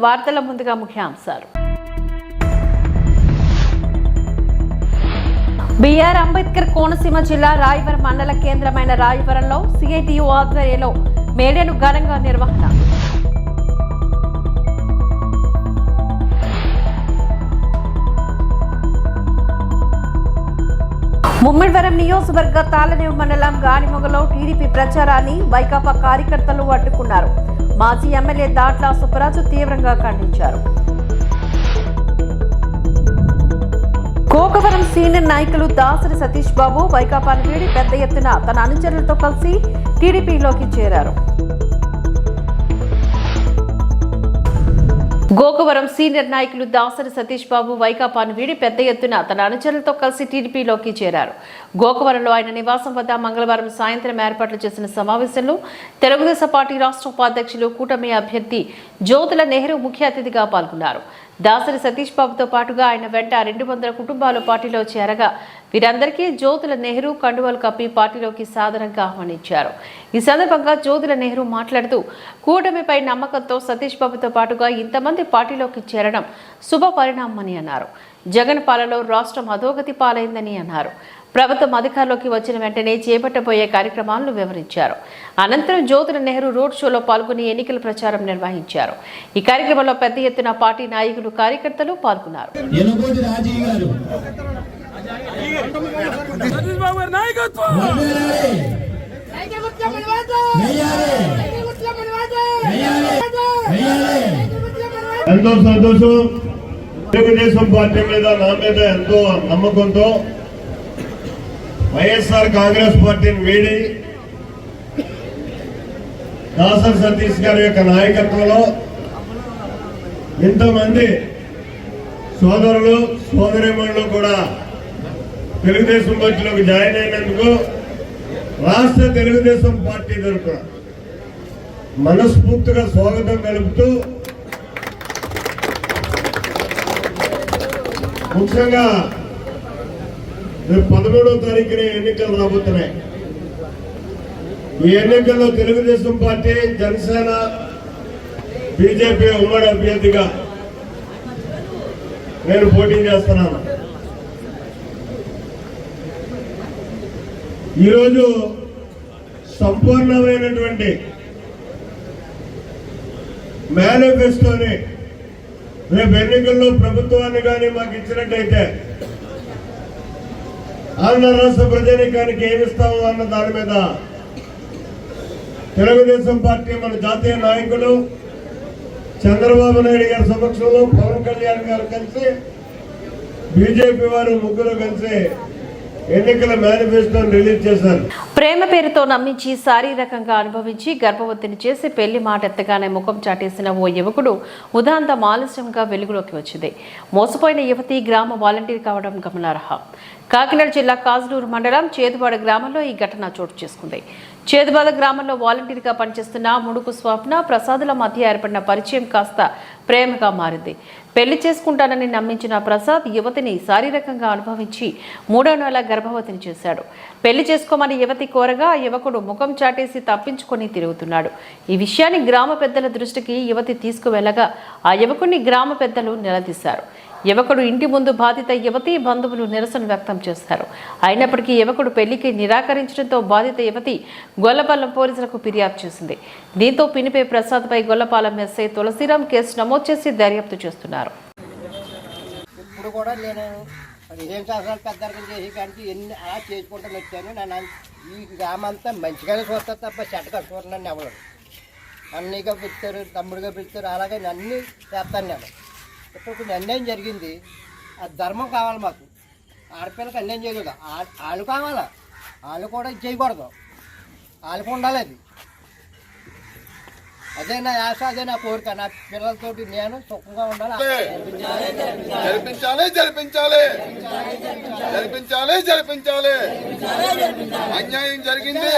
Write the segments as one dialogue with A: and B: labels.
A: వార్తల ముందుగా ముఖ్యాంశాలు. బిఆర్ అంబేద్కర్ కోనసీమ జిల్లా రాయవరం మండల కేంద్రమైన రాయవరంలో సిఐటియు ఆధ్వర్యంలో మేడేను ఘనంగా నిర్వహణ. ముమ్మిడివరం నియోజకవర్గ తాళనేవు మండలం గానిమొగలో టీడీపీ ప్రచారాన్ని వైకాపా కార్యకర్తలు అడ్డుకున్నారు. మాజీ ఎమ్మెల్యే దాట్ల సుబ్బరాజు తీవ్రంగా ఖండించారు. గోకవరం సీనియర్ నాయకులు దాసరి సతీష్ బాబు వైకాపాను వీడి పెద్ద ఎత్తున తన అనుచరులతో కలిసి టీడీపీలోకి చేరారు. గోకవరం సీనియర్ నాయకులు దాసరి సతీష్ బాబు వైకాపాను వీడి పెద్ద ఎత్తున తన అనుచరులతో కలిసి టీడీపీలోకి చేరారు. గోకవరంలో ఆయన నివాసం వద్ద మంగళవారం సాయంత్రం ఏర్పాట్లు చేసిన సమావేశంలో తెలుగుదేశం పార్టీ రాష్ట్ర ఉపాధ్యక్షులు కూటమి అభ్యర్థి జ్యోతుల నెహ్రూ ముఖ్య అతిథిగా పాల్గొన్నారు. దాసరి సతీష్ బాబుతో పాటుగా ఆయన వెంట 200 కుటుంబాలు పార్టీలో చేరగా వీరందరికీ జ్యోతుల నెహ్రూ కండువాలు కప్పి పార్టీలోకి సాదరంగా ఆహ్వానించారు. ఈ సందర్భంగా జ్యోతుల నెహ్రూ మాట్లాడుతూ కూటమిపై నమ్మకంతో సతీష్ బాబుతో పాటుగా ఇంతమంది పార్టీలోకి చేరడం శుభ పరిణామమని అన్నారు. జగన్ పాలనలో రాష్ట్రం అధోగతి పాలైందని అన్నారు. ప్రభుత్వం అధికారంలోకి వచ్చిన వెంటనే చేపట్టబోయే కార్యక్రమాలను వివరించారు. అనంతరం జ్యోతుల నెహ్రూ రోడ్ షోలో పాల్గొని ఎన్నికల ప్రచారం నిర్వహించారు. ఈ కార్యక్రమంలో పెద్ద ఎత్తున పార్టీ నాయకులు కార్యకర్తలు పాల్గొన్నారు.
B: ఎంతో సంతోషం. తెలుగుదేశం పార్టీ మీద నా మీద ఎంతో నమ్మకంతో వైఎస్ఆర్ కాంగ్రెస్ పార్టీని వీడి దాసరి సతీష్ గారి యొక్క నాయకత్వంలో ఇంతమంది సోదరులు సోదరీమణులు కూడా తెలుగుదేశం పార్టీలోకి జాయిన్ అయినందుకు రాష్ట్ర తెలుగుదేశం పార్టీ తరఫున మనస్ఫూర్తిగా స్వాగతం తెలుపుతూ ముఖ్యంగా 13వ తారీఖున ఎన్నికలు రాబోతున్నాయి. ఈ ఎన్నికల్లో తెలుగుదేశం పార్టీ జనసేన బీజేపీ ఉమ్మడి అభ్యర్థిగా నేను పోటీ చేస్తున్నాను. ఈరోజు సంపూర్ణమైనటువంటి మేనిఫెస్టోని రేపు ఎన్నికల్లో ప్రభుత్వాన్ని కానీ మాకు ఇచ్చినట్టయితే ఆంధ్ర రాష్ట్ర ప్రజానీకానికి ఏమిస్తాము అన్న దాని మీద తెలుగుదేశం పార్టీ మన జాతీయ నాయకులు చంద్రబాబు నాయుడు గారి సమక్షంలో పవన్ కళ్యాణ్ గారు కలిసి బీజేపీ వారు ముగ్గురు కలిసి ఎన్నికల మేనిఫెస్టోని రిలీజ్ చేశారు.
A: ప్రేమ పేరుతో నమ్మించి శారీరకంగా అనుభవించి గర్భవతిని చేసి పెళ్లి మాట ఎత్తగానే ముఖం చాటేసిన ఓ యువకుడు ఉదాంతం ఆలస్యంగా వెలుగులోకి వచ్చింది. మోసపోయిన యువతి గ్రామ వాలంటీర్ కావడం గమనార్హం. కాకినాడ జిల్లా కాజులూరు మండలం చేదువాడ గ్రామంలో ఈ ఘటన చోటు చేసుకుంది. చేదువాడ గ్రామంలో వాలంటీర్గా పనిచేస్తున్న ముడుకు స్వప్న ప్రసాదుల మధ్య ఏర్పడిన పరిచయం కాస్త ప్రేమగా మారింది. పెళ్లి చేసుకుంటానని నమ్మించిన ప్రసాద్ యువతిని శారీరకంగా అనుభవించి 3వ నెల గర్భవతిని చేశాడు. పెళ్లి చేసుకోమని యువతి కోరగా ఆ యువకుడు ముఖం చాటేసి తప్పించుకొని తిరుగుతున్నాడు. ఈ విషయాన్ని గ్రామ పెద్దల దృష్టికి యువతి తీసుకువెళ్లగా ఆ యువకుడిని గ్రామ పెద్దలు నిలదీశారు. యువకుడు ఇంటి ముందు బాధిత యువతి బంధువులు నిరసన వ్యక్తం చేశారు. అయినప్పటికీ యువకుడు పెళ్లికి నిరాకరించడంతో బాధిత యువతి గొల్లపాలెం పోలీసులకు ఫిర్యాదు చేసింది. దీంతో పినిపే ప్రసాద్పై గొల్లపాలెం ఎస్ఐ తులసిరామ్ కేసు నమోదు చేసి దర్యాప్తు చేస్తున్నారు.
C: ఇప్పుడు కూడా నేను 15 సంవత్సరాలు పెద్దరికం చేసి కానీ ఎన్ని అలా చేసుకుంటూ వచ్చాను. నన్ను ఈ గ్రామంతా మంచిగానే చూస్తారు తప్ప చెడ్డగా చూడండి. నన్ను ఎవరు అన్నయ్యగా పిలుస్తారు, తమ్ముడిగా పిలుస్తారు, అలాగే అన్నీ చేస్తాను. నేను ఇప్పుడు కొంచెం అన్యాయం జరిగింది. ఆ ధర్మం కావాలి మాకు. ఆడపిల్లకి అన్యాయం చేయకూడదు. వాళ్ళు కావాలా, వాళ్ళు కూడా చేయకూడదు. వాళ్ళకు ఉండాలి. అది అదే నా ఆశ, అదే నా కోరిక. నా పిల్లలతోటి నేను సుఖంగా ఉండాలి.
D: జరిపించాలి జరిపించాలి జరిపించాలి జరిపించాలి. అన్యాయం జరిగింది,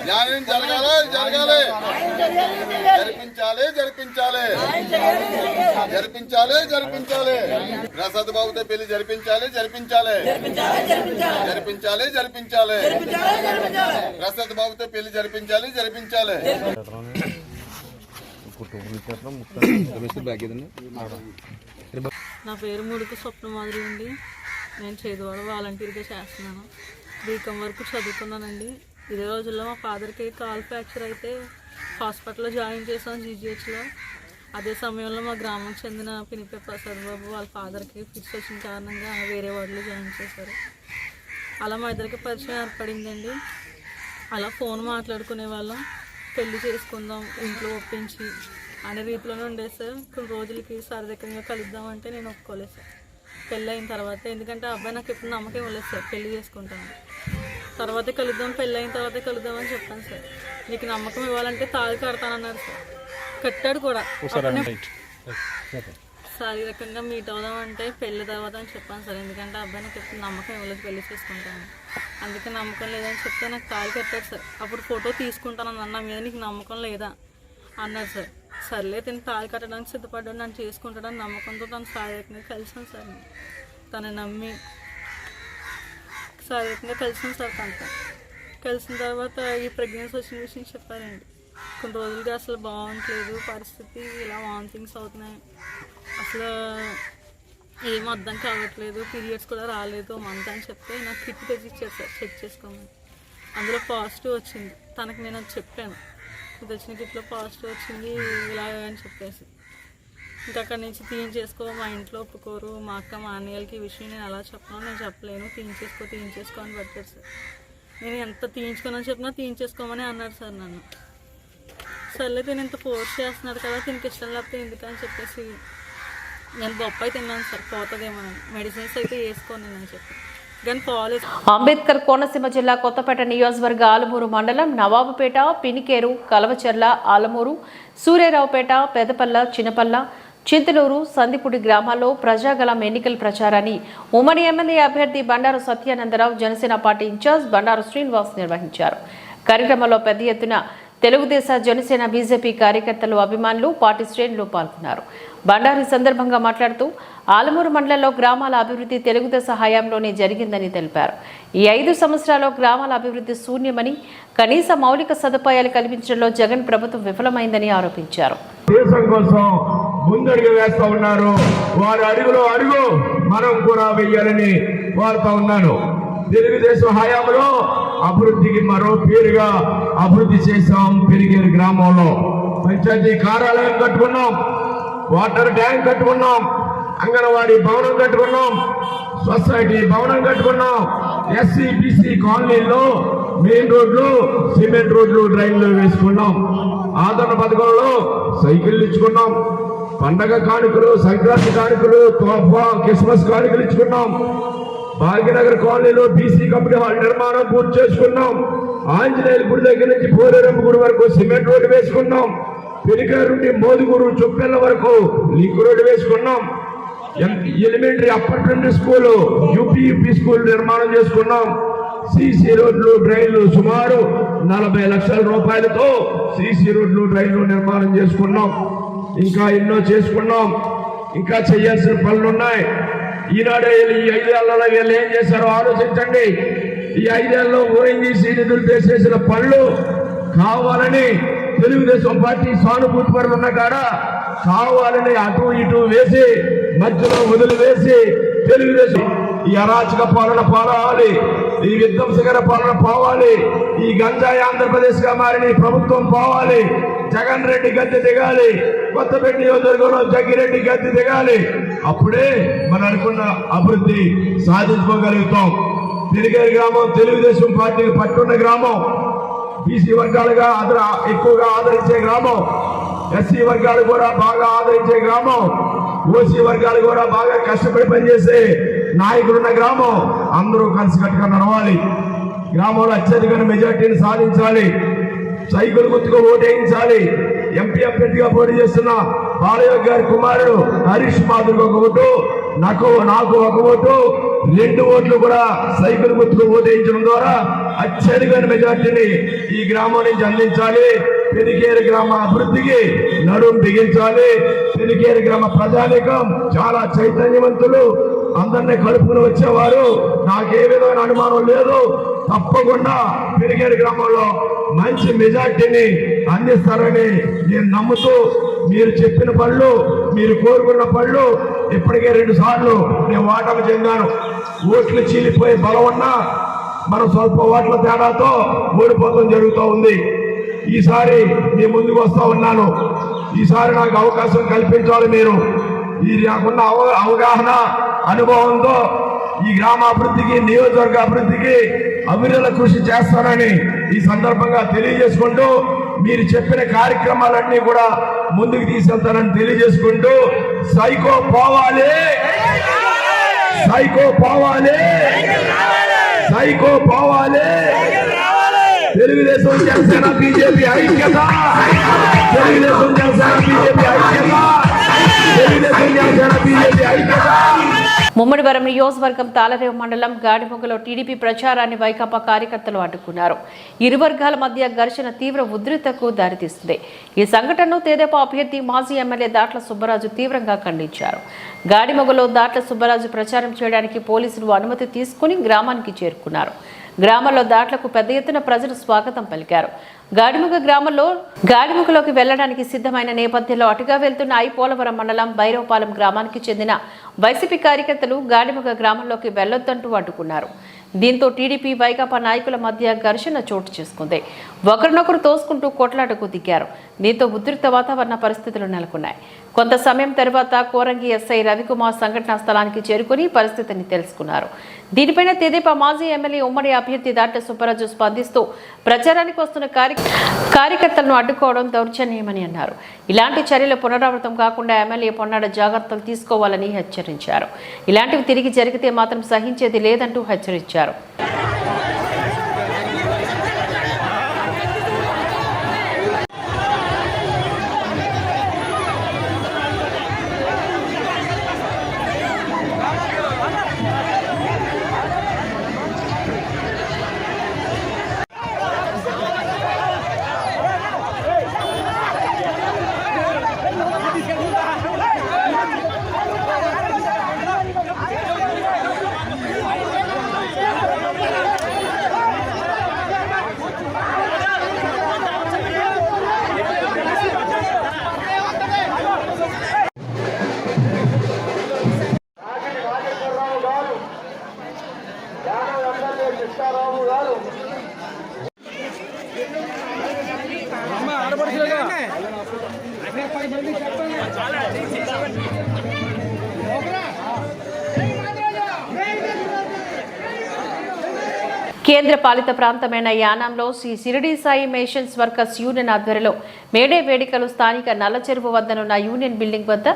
D: న్యాయం జరగాలి జరగాలి. జరిపించాలి జరిపించాలి జరిపించాలి జరిపించాలి. ప్రసాద్ బాబుతో పెళ్లి జరిపించాలి జరిపించాలి జరిపించాలి జరిపించాలి. ప్రసాద్ బాబుతో పెళ్లి జరిపించాలి జరిపించాలి.
E: నా పేరు ముడుకు స్వప్నమాధురి అండి. నేను చేదువాడ వాలంటీర్గా చేస్తున్నాను. బీకామ్ వరకు చదువుకున్నానండి. ఇదే రోజుల్లో మా ఫాదర్కి కాల్ ఫ్రాక్చర్ అయితే హాస్పిటల్లో జాయిన్ చేసాం జీజీహెచ్లో. అదే సమయంలో మా గ్రామం చెందిన పినిపే ప్రసాద్ బాబు వాళ్ళ ఫాదర్కి ఫిట్స్ వచ్చిన కారణంగా వేరే వార్డులో జాయిన్ చేశారు. అలా మా ఇద్దరికి పరిచయం ఏర్పడిందండి. అలా ఫోన్ మాట్లాడుకునే వాళ్ళం, పెళ్లి చేసుకుందాం ఇంట్లో ఒప్పించి అనే రీతిలోనే ఉండేది సార్. కొన్ని రోజులకి శారీరకంగా కలుద్దామంటే నేను ఒప్పుకోలేదు సార్ పెళ్ళి అయిన తర్వాత. ఎందుకంటే అబ్బాయి నాకు ఎప్పుడు నమ్మకం ఇవ్వలేదు సార్ పెళ్లి చేసుకుంటాను. తర్వాతే కలుద్దాం, పెళ్ళి అయిన తర్వాతే కలుద్దామని చెప్పాను సార్. నీకు నమ్మకం ఇవ్వాలంటే తాళి కడతానన్నారు సార్. కట్టాడు కూడా. శారీరకంగా మీట్ అవుదామంటే పెళ్లి తర్వాత అని చెప్పాను సార్. ఎందుకంటే అబ్బాయి నాకు ఎప్పుడు నమ్మకం ఇవ్వలేదు పెళ్లి చేసుకుంటాను. అందుకే నమ్మకం లేదని చెప్తే నాకు తాళి కట్టాడు సార్. అప్పుడు ఫోటో తీసుకుంటాను అన్న మీద నీకు నమ్మకం లేదా అన్నాడు సార్. సర్లే తిని తాళి కట్టడానికి సిద్ధపడ్డాడు, నన్ను చేసుకుంటాడని నమ్మకంతో తను శారీరకంగా కలిసాను సార్. నేను తను నమ్మి శారీరకంగా కలిసాను సార్. తనతో కలిసిన తర్వాత ఈ ప్రెగ్నెన్సీ వచ్చిన విషయం చెప్పారండి. కొన్ని రోజులుగా అసలు బాగుంటలేదు పరిస్థితి, ఇలా వామిటింగ్స్ అవుతున్నాయి, అసలు ఏం అర్థం కావట్లేదు, పీరియడ్స్ కూడా రాలేదు మంత్ అని చెప్తే నాకు కిట్ తెచ్చి ఇచ్చారు సార్ చెక్ చేసుకోమని. అందులో పాజిటివ్ వచ్చింది. తనకు నేను అది చెప్పాను, ఇది వచ్చిన కిట్లో పాజిటివ్ వచ్చింది ఇలాగ అని చెప్పేసి. ఇంకా అక్కడి నుంచి తీయించేసుకో, మా ఇంట్లో ఒప్పుకోరు, మా అక్క మా అన్నయ్యలకి ఈ విషయం నేను అలా చెప్పను, నేను చెప్పలేను, తీయించేసుకో అని పట్టారు సార్. నేను ఎంత తీయించుకోనని చెప్పినా తీయించేసుకోమని అన్నాడు సార్ నన్ను. సర్లే తిని ఇంత ఫోర్స్ చేస్తున్నాడు కదా, తినకి ఇష్టం లేకపోతే ఎందుకని చెప్పేసి నేను బొప్పాయి తిన్నాను సార్, పోతుందేమోనని. మెడిసిన్స్ అయితే వేసుకోను అని చెప్పి కానీ కాలేజ్.
A: అంబేద్కర్ కోనసీమ జిల్లా కొత్తపేట నియోజకవర్గ ఆలమూరు మండలం నవాబుపేట, పినికేరు, కలవచెర్ల, ఆలమూరు, సూర్యారావుపేట, పెదపల్ల, చిన్నపల్ల, చింతలూరు, సందిపుడి గ్రామాల్లో ప్రజాగళం ఎన్నికల ప్రచారాన్ని ఉమ్మడి ఎమ్మెల్యే అభ్యర్థి బండారు సత్యానందరావు, జనసేన పార్టీ ఇన్ఛార్జ్ బండారు శ్రీనివాస్ నిర్వహించారు. కార్యక్రమంలో పెద్ద ఎత్తున తెలుగుదేశం, జనసేన, బీజేపీ కార్యకర్తలు, అభిమానులు, పార్టీ శ్రేణులు పాల్గొన్నారు. బండారు సందర్భంగా మాట్లాడుతూ ఆలమూరు మండలంలో గ్రామాల అభివృద్ధి తెలుగుదేశం హయాంలోనే జరిగిందని తెలిపారు. ఈ 5 సంవత్సరాల్లో గ్రామాల అభివృద్ధి శూన్యమని, కనీస మౌలిక సదుపాయాలు కల్పించడంలో జగన్ ప్రభుత్వం విఫలమైందని ఆరోపించారు.
B: దేశం కోసం ముందడుగు వేస్తా ఉన్నారు. వారి అడుగులో అడుగు మనం కూడా వెయ్యాలని వాడుతా ఉన్నాను. తెలుగుదేశం హయాంలో అభివృద్ధికి మరో పేరుగా అభివృద్ధి చేశాం. పెరిగేరు గ్రామంలో పంచాయతీ కార్యాలయం కట్టుకున్నాం, వాటర్ ట్యాంక్ కట్టుకున్నాం, అంగన్వాడీ భవనం కట్టుకున్నాం, సొసైటీ భవనం కట్టుకున్నాం. ఎస్సీ బీసీ కాలనీల్లో మెయిన్ రోడ్లు, సిమెంట్ రోడ్లు, డ్రైన్లు వేసుకున్నాం. ఆదరణ పథకంలో సైకిళ్ళు ఇచ్చుకున్నాం. పండగ కానుకలు, సంక్రాంతి కానుకలు, తోఫా, క్రిస్మస్ కానుకలు ఇచ్చుకున్నాం. భాగ్యనగర్ కాలనీలో బీసీ కమిటీ హాల్ నిర్మాణం పూర్తి చేసుకున్నాం. ఆంజనేయుల గుడి దగ్గర నుంచి పోలేరమ్మ గుడి వరకు సిమెంట్ రోడ్డు వేసుకున్నాం. పెరిగారు నుండి మోదుగురు, చొప్పెళ్ల వరకు లింక్ రోడ్డు వేసుకున్నాం. Elementary apartment school, UP school నిర్మాణం చేసుకున్నాం. సీసీ రోడ్లు, డ్రైన్లు సుమారు 40 లక్షల రూపాయలతో సీసీ రోడ్లు, డ్రైన్లు నిర్మాణం చేసుకున్నాం. ఇంకా ఎన్నో చేసుకున్నాం. ఇంకా చేయాల్సిన పనులున్నాయి. ఈనాడే ఈ 5 ఏళ్లలో వీళ్ళు ఏం చేశారో ఆలోచించండి. ఈ 5 ఏళ్లలో ఓఎన్జీసీ నిధులు చేసేసిన పనులు కావాలని తెలుగుదేశం పార్టీ సానుభూతి పరులు ఉన్న కాడ కావాలని అటు ఇటు వేసి మధ్యలో వదిలివేసి తెలుగుదేశం ఈ అరాచక పాలన పోవాలి, ఈ విధ్వంసకర పాలన పోవాలి, ఈ గంజాయి ఆంధ్రప్రదేశ్ గా మారిన ఈ ప్రభుత్వం పోవాలి. జగన్ రెడ్డి గద్దె దిగాలి, కొత్తపేట నియోజకవర్గంలో జగ్గిరెడ్డి గద్దె దిగాలి. అప్పుడే మనం అనుకున్న అభివృద్ధి సాధించుకోగలుగుతాం. పెరిగేరు గ్రామం తెలుగుదేశం పార్టీకి పట్టున్న గ్రామం, బీసీ వర్గాలుగా ఎక్కువగా ఆదరించే గ్రామం, ఎస్సీ వర్గాలు కూడా బాగా ఆదరించే గ్రామం, ఓసీ వర్గాలు కూడా బాగా కష్టపడి పనిచేసే నాయకులున్న గ్రామం. అందరూ కలిసికట్టుగా నడవాలి. గ్రామంలో అత్యధిక మెజార్టీని సాధించాలి. సైకిల్ గుర్తుకు ఓటేయించాలి. ఎంపీ అభ్యర్థిగా పోటీ చేస్తున్న బాలయ్య గారి కుమారుడు హరీష్ మాధురికి ఒక ఓటు, నాకు ఒక ఓటు, 2 ఓట్లు కూడా సైకిల్ గుర్తుకు ఓటేయించడం ద్వారా అత్యధిక మెజార్టీని ఈ గ్రామం నుంచి అందించాలి. పెరిగేరు గ్రామ అభివృద్ధికి నడుం బిగించాలి. పెరిగేరు గ్రామ ప్రజానీకం చాలా చైతన్యవంతులు, అందరినీ కలుపుకుని వచ్చేవారు. నాకే విధమైన అనుమానం లేదు. తప్పకుండా పెరిగేరు గ్రామంలో మంచి మెజార్టీని అందిస్తారని నేను నమ్ముతూ
F: మీరు చెప్పిన పనులు, మీరు కోరుకున్న పనులు ఇప్పటికే 2 సార్లు నేను ఓటమి చెందాను. ఓట్లు చీలిపోయే బలం ఉన్నా మనం స్వల్ప ఓట్ల తేడాతో ఓడిపోవడం జరుగుతూ ఉంది. ఈసారి మీ ముందుకు వస్తూ ఉన్నాను. ఈసారి నాకు అవకాశం కల్పించాలి. మీరు ఈ నాకున్న అవగాహన, అనుభవంతో ఈ గ్రామాభివృద్ధికి, నియోజకవర్గ అభివృద్ధికి అవిరళ కృషి చేస్తానని ఈ సందర్భంగా తెలియజేసుకుంటూ, మీరు చెప్పిన కార్యక్రమాలన్నీ కూడా ముందుకు తీసుకెళ్తానని తెలియజేసుకుంటూ, సైకో పోవాలి, సైకో పోవాలి, సైకో పోవాలి. తెలుగుదేశం జనసేన బీజేపీ ఐక్యత, తెలుగుదేశం జనసేన బీజేపీ ఐక్యత, తెలుగుదేశం జనసేన బీజేపీ ఐక్యత.
A: ముమ్మడివరం నియోజకవర్గం తాళరేవు మండలం గాడిమొగలో టీడీపీ ప్రచారాన్ని వైకాపా కార్యకర్తలు అడ్డుకున్నారు. ఇరు వర్గాల మధ్య ఘర్షణ తీవ్ర ఉద్రిక్తతకు దారితీస్తుంది. ఈ సంఘటనను తెదేపా అభ్యర్థి మాజీ ఎమ్మెల్యే దాట్ల సుబ్బరాజు తీవ్రంగా ఖండించారు. గాడిమొగలో దాట్ల సుబ్బరాజు ప్రచారం చేయడానికి పోలీసులు అనుమతి తీసుకుని గ్రామానికి చేరుకున్నారు. గ్రామంలో దాట్లకు పెద్ద ఎత్తున ప్రజలు స్వాగతం పలికారు. గాడిముఖలోకి వెళ్లడానికి సిద్ధమైన నేపథ్యంలో అటుగా వెళ్తున్న పోలవరం మండలం భైరవపాలెం గ్రామానికి చెందిన వైసీపీ కార్యకర్తలు గాడిముఖ గ్రామంలోకి వెళ్లొద్దంటూ అడ్డుకున్నారు. దీంతో టీడీపీ వైకాపా నాయకుల మధ్య ఘర్షణ చోటు చేసుకుంది. ఒకరినొకరు తోసుకుంటూ కొట్లాటకు దిగారు. దీంతో ఉద్రిక్త వాతావరణ పరిస్థితులు నెలకొన్నాయి. కొంత సమయం తర్వాత కోరంగి ఎస్ఐ రవికుమార్ సంఘటనా స్థలానికి చేరుకుని పరిస్థితిని తెలుసుకున్నారు. దీనిపైన తెదేపా మాజీ ఎమ్మెల్యే ఉమ్మడి అభ్యర్థి దాట్ల సుబ్బరాజు స్పందిస్తూ ప్రచారానికి వస్తున్న కార్యకర్తలను అడ్డుకోవడం దౌర్జన్యమని అన్నారు. ఇలాంటి చర్యలు పునరావృతం కాకుండా ఎమ్మెల్యే పొన్నాడ జాగ్రత్తలు తీసుకోవాలని హెచ్చరించారు. ఇలాంటివి తిరిగి జరిగితే మాత్రం సహించేది లేదంటూ హెచ్చరించారు. కేంద్ర పాలిత ప్రాంతమైన యానాంలో Shri Shirdi Sai masons workers union ఆధ్వర్యంలో మేడే వేడుకలు స్థానిక నల్లచెరువు వద్దనున్న యూనియన్ బిల్డింగ్ వద్ద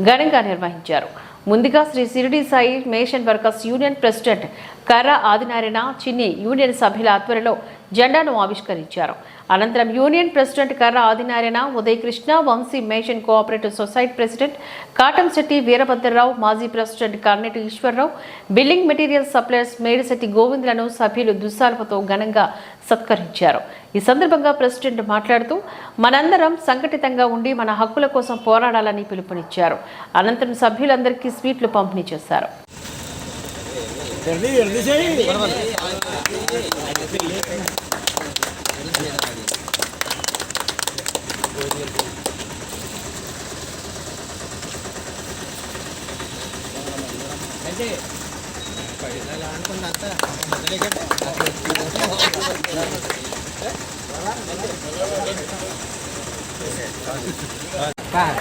A: ఘనంగా నిర్వహించారు. ముందుగా Shri Shirdi Sai mason workers union president Karra Adinarayana చిన్ని యూనియన్ సభ్యుల ఆధ్వర్యంలో జెండాను ఆవిష్కరించారు. అనంతరం union president Karra Adinarayana, Uday Krishna, Vamsi mason cooperative society president Katamsetti Veerabhadrarao, మాజీ president Karneti Eswararao, building material suppliers Medisetti గోవిందులను సభ్యులు దుస్సాలతో ఘనంగా సత్కరించారు. ఈ సందర్భంగా ప్రెసిడెంట్ మాట్లాడుతూ మనందరం సంఘటితంగా ఉండి మన హక్కుల కోసం పోరాడాలని పిలుపునిచ్చారు. అనంతరం సభ్యులందరికీ స్వీట్లు పంపిణీ చేశారు.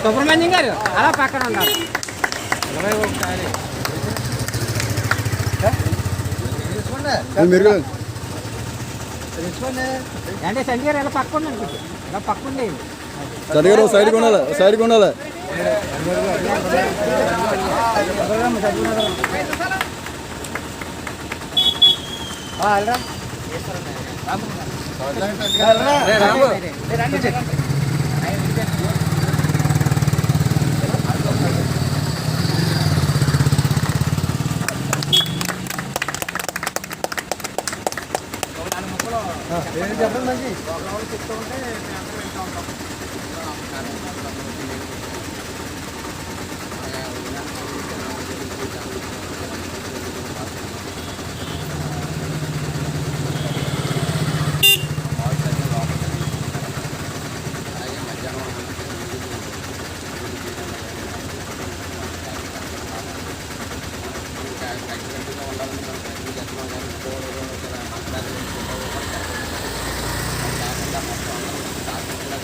C: సుబ్రహ్మణ్యం గారు అలా పక్కన ఉన్నారు. అంటే సంజయ్ గారు ఎలా పక్కన ఇలా పక్కండి
G: సైడ్ కొనాలి, సైడ్ కొనాలి.
C: చెప్పండి మంచి
H: కట్టుబడిగా ఉండాలని మనం ప్రయత్నం చేస్తున్నాం. కానీ మతదారులు కాకుండా మొత్తం అందరం సాధించగా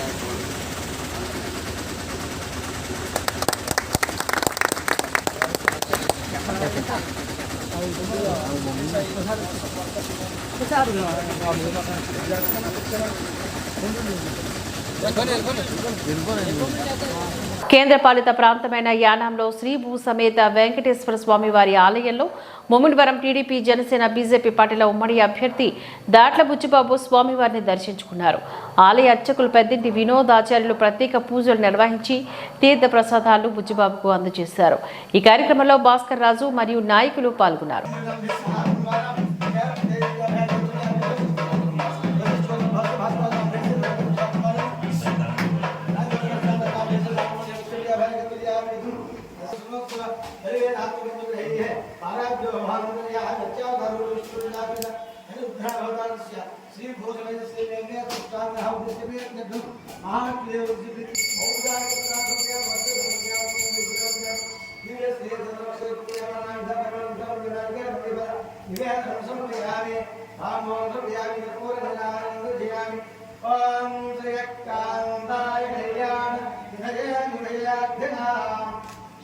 A: కేంద్రపాలిత ప్రాంతమైన యానాంలో శ్రీ భూ సమేత వెంకటేశ్వర స్వామి వారి ఆలయంలో ముమ్మిడివరం టీడీపీ జనసేన బీజేపీ పార్టీల ఉమ్మడి అభ్యర్థి దాట్ల బుచ్చిబాబు స్వామివారిని దర్శించుకున్నారు. ఆలయ అర్చకులు పెద్దింటి వినోదాచార్యులు ప్రత్యేక పూజలు నిర్వహించి తీర్థ ప్రసాదాలు బుచ్చిబాబుకు అందజేశారు. ఈ కార్యక్రమంలో భాస్కర్ రాజు మరియు నాయకులు పాల్గొన్నారు.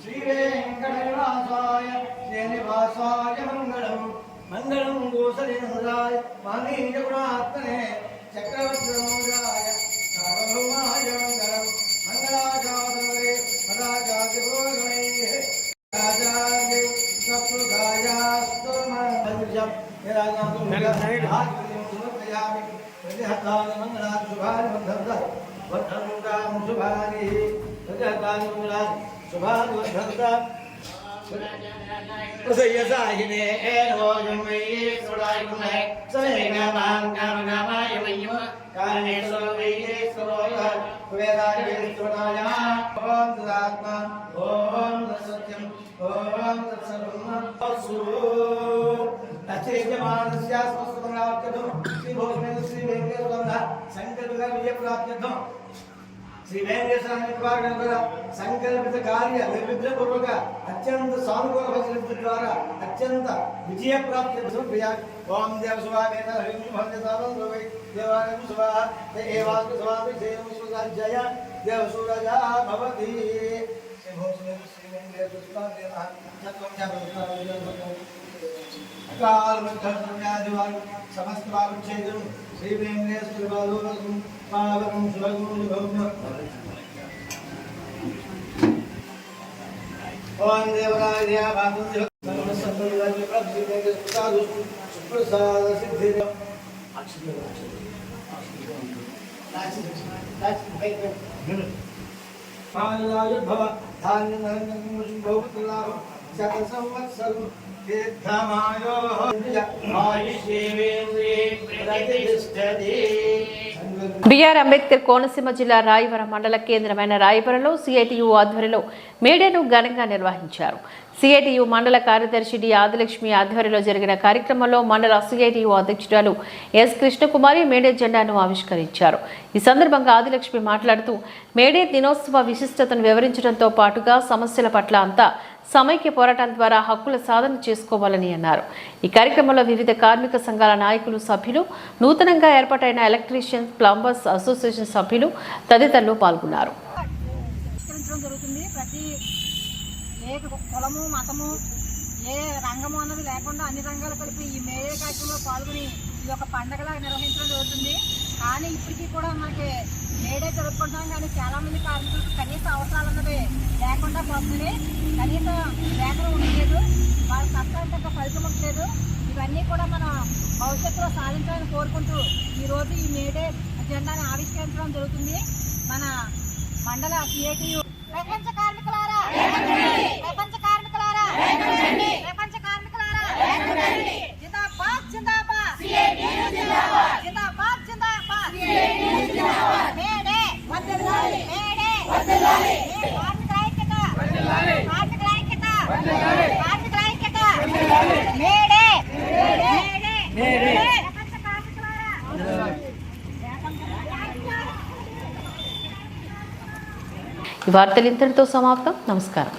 C: శ్రీవేంకటనివాసాయ శ్రీనివాసాయ మంగళం మంగళం గోసలేంద్రాయ మానీయ గుణాత్మనే చక్రవర్తిరాయ సార్వభౌమాయ మంగళం మంగళాచార్యే పదాచార్యపురోగమే రాజాగే సప్రుగాయాస్తుమం నిరాజాతుమ్యామి ప్రజహతాని మంగళాని శుభాని వర్ధంతాం శుభాని ప్రజహతాని మంగళాని శుభాని వర్ధంతాం ఉదయసాయినే ఏనోజమై సుడాయికునే సరేగమాంగమగమాయ మయ్యమ కారణేశ్వరై సరోయ వేదాయ వేస్తునాయ ఓం తదాత్మ ఓం సత్యం ఓం తత్సర్వం అసు తచేజమానస్య స్వస్వరాజ్యం శ్రీ భోజన శ్రీ వెంకటేశ్వర సంకల్ప విజయ ప్రాప్త్యర్థం శ్రీ వెంకటేశ్వర సంకల్పిత కార్య నిర్విఘ్నపూర్వక అత్యంత సానుకూల పరిస్థితుల ద్వారా అత్యంత విజయ ప్రాప్తి ఓం దేవ శుభావేన దేవాలయం శుభ ఏవాస్మ స్వామి జయ దేవ సూరజ భవతి శ్రీ వెంకటేశ్వర సమస్త బాబు చేతులు శ్రీ వెంకటేశ్వర బాబు పాదం శుభం ఓం దేవరాయ బాబు సర్వసంతులకి ప్రతిదిన సాధు సుప్రసాద సిద్ధి పాలాయ భవ ధాన్య ధర్మ భౌతులాభ శత సంవత్సరం తీర్థమాయో ఆయుష్యేంద్రియే ప్రతిష్టతి.
A: బిఆర్ అంబేద్కర్ కోనసీమ జిల్లా రాయవరం మండల కేంద్రమైన రాయవరంలో సిఐటియు ఆధ్వర్యంలో మేడేను ఘనంగా నిర్వహించారు. సిఐటియు మండల కార్యదర్శి డి ఆదిలక్ష్మి ఆధ్వర్యంలో జరిగిన కార్యక్రమంలో మండల సిఐటియు అధ్యక్షురాలు ఎస్ కృష్ణకుమారి మేడే జెండాను ఆవిష్కరించారు. ఈ సందర్భంగా ఆదిలక్ష్మి మాట్లాడుతూ మేడే దినోత్సవ విశిష్టతను వివరించడంతో పాటుగా సమస్యల పట్ల అంతా సమైక్య పోరాటం ద్వారా హక్కుల సాధన చేసుకోవాలని అన్నారు. ఈ కార్యక్రమంలో వివిధ కార్మిక సంఘాల నాయకులు, సభ్యులు, నూతనంగా ఏర్పాటైన ఎలక్ట్రీషియన్స్, ప్లంబర్స్ అసోసియేషన్ సభ్యులు తదితరులు పాల్గొన్నారు.
I: ఏ కులము మతము ఏ రంగము అన్నది లేకుండా అన్ని రంగాలు కలిపి ఈ మేడే కార్యక్రమంలో పాల్గొని ఇది ఒక పండగలా నిర్వహించడం జరుగుతుంది. కానీ ఇప్పటికీ కూడా మనకి మేడే జరుపుకుంటాం, కానీ చాలామంది కార్మికులకు కనీస అవసరాలు అన్నది లేకుండా పోతుంది. కనీస వేతనం ఉండలేదు, వాళ్ళ కష్టానికి ఒక ఫలితం ఉండలేదు. ఇవన్నీ కూడా మనం భవిష్యత్తులో సాధించాలని కోరుకుంటూ ఈరోజు ఈ మేడే జెండాని ఆవిష్కరించడం జరుగుతుంది. మన మండల సిఐటియు ప్రపంచ కార్మికులారా, ప్రపంచ కార్మికులారా, ప్రపంచ కార్మికులారా, జిందాబాద్ జిందాబాద్, జిందాబాద్ జిందాబాద్, మేడే వర్ధిల్లాలి, మేడే వర్ధిల్లాలి, కార్మికుల ఐక్యత, కార్మికుల ఐక్యత, కార్మికుల ఐక్యత, మేడే మేడే ప్రపంచ కార్మికులారా.
A: ఈ వార్తలు ఇంతటితో సమాప్తం. నమస్కారం.